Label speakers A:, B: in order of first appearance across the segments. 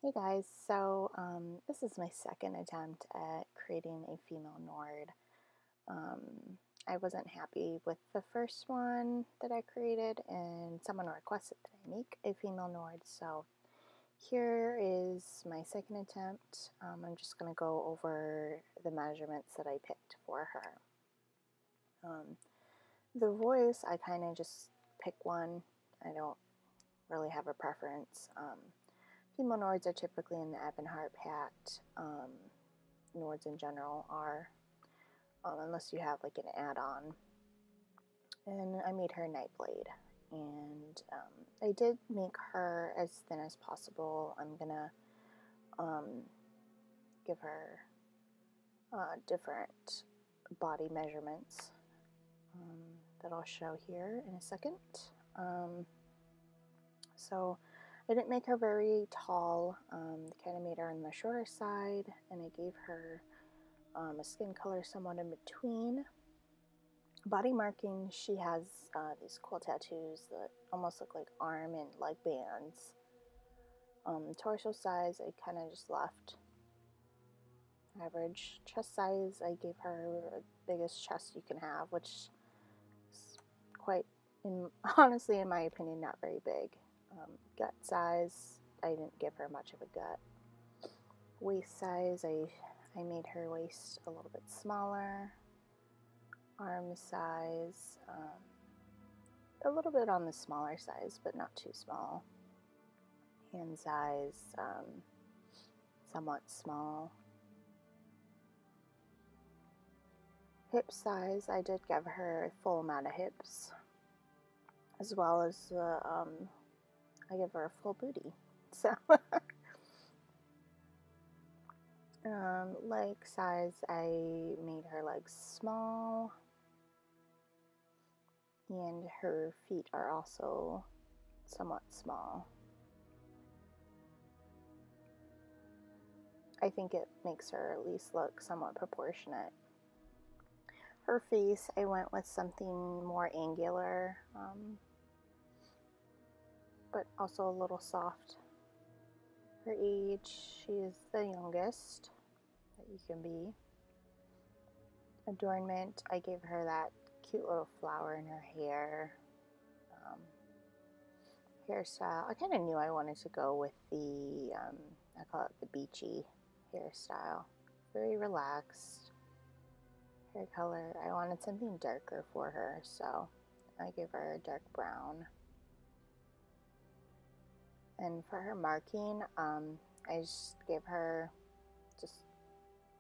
A: Hey guys, so this is my second attempt at creating a female Nord. I wasn't happy with the first one that I created, and someone requested that I make a female Nord, so here is my second attempt. I'm just going to go over the measurements that I picked for her. The voice, I kind of just pick one. I don't really have a preference. Female Nords are typically in the Ebon Heart Pact. Nords in general are, unless you have like an add-on. And I made her Nightblade. And I did make her as thin as possible. I'm gonna give her different body measurements that I'll show here in a second. So I didn't make her very tall, kind of made her on the shorter side, and I gave her a skin color somewhat in between. Body marking, she has these cool tattoos that almost look like arm and leg bands. Torso size, I kind of just left average. Chest size, I gave her the biggest chest you can have, which is quite, honestly, in my opinion, not very big. Gut size, I didn't give her much of a gut. Waist size, I made her waist a little bit smaller. Arm size, a little bit on the smaller size, but not too small. Hand size, somewhat small. Hip size, I did give her a full amount of hips, as well as I give her a full booty. So, leg size, I made her legs small, and her feet are also somewhat small. I think it makes her at least look somewhat proportionate. Her face, I went with something more angular, but also a little soft. Her age, she is the youngest that you can be. Adornment, I gave her that cute little flower in her hair. Hairstyle, I kind of knew I wanted to go with the, I call it the beachy hairstyle. Very relaxed. Hair color, I wanted something darker for her, so I gave her a dark brown. And for her marking, I just gave her just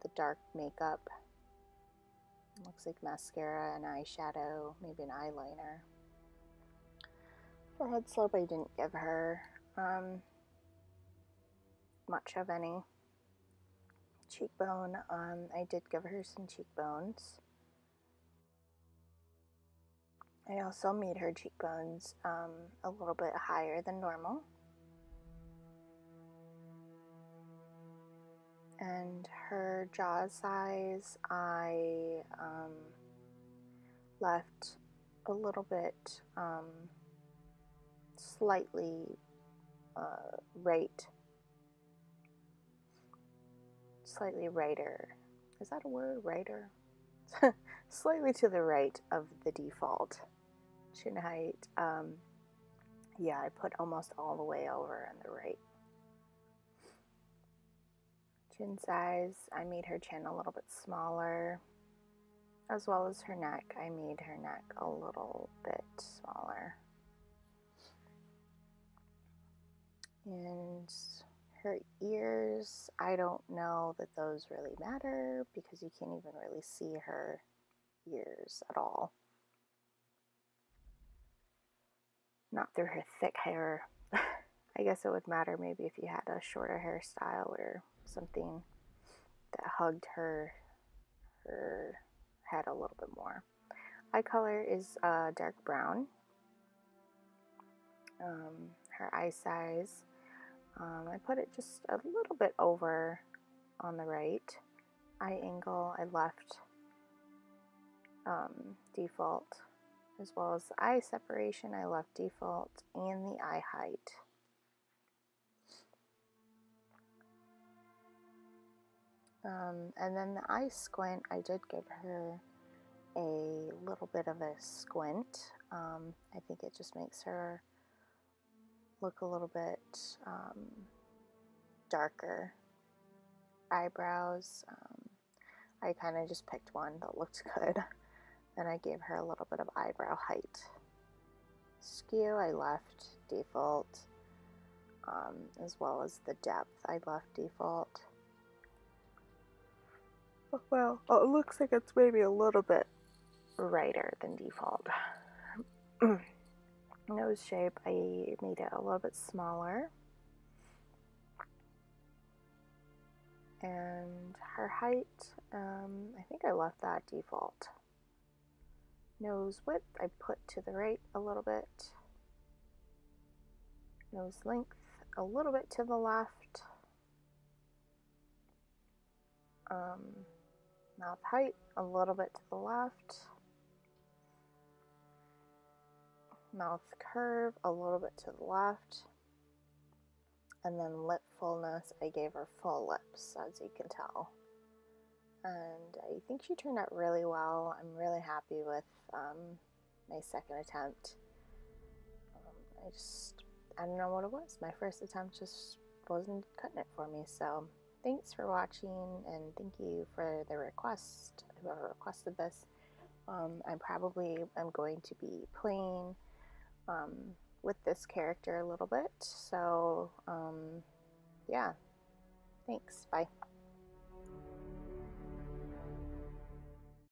A: the dark makeup. It looks like mascara, an eyeshadow, maybe an eyeliner. For head slope, I didn't give her much of any. Cheekbone, I did give her some cheekbones. I also made her cheekbones a little bit higher than normal. And her jaw size, I left a little bit slightly slightly righter. Is that a word? Righter? Slightly to the right of the default chin height. Yeah, I put almost all the way over on the right. Chin size, I made her chin a little bit smaller, as well as her neck. I made her neck a little bit smaller. And her ears, I don't know that those really matter because you can't even really see her ears at all. Not through her thick hair. I guess it would matter maybe if you had a shorter hairstyle or something that hugged her head a little bit more. Eye color is dark brown. Her eye size, I put it just a little bit over on the right. Eye angle, I left default, as well as the eye separation, I left default, and the eye height. And then the eye squint, I did give her a little bit of a squint. I think it just makes her look a little bit darker. Eyebrows, I kind of just picked one that looked good, and I gave her a little bit of eyebrow height. Skew, I left default, as well as the depth, I left default. Well, it looks like it's maybe a little bit brighter than default. Nose shape, I made it a little bit smaller. And her height, I think I left that default. Nose width, I put to the right a little bit. Nose length, a little bit to the left. Mouth height, a little bit to the left. Mouth curve, a little bit to the left. And then lip fullness, I gave her full lips, as you can tell. And I think she turned out really well. I'm really happy with my second attempt. I don't know what it was. My first attempt just wasn't cutting it for me. So thanks for watching, and thank you for the request, whoever requested this. I'm going to be playing with this character a little bit. So yeah, thanks. Bye.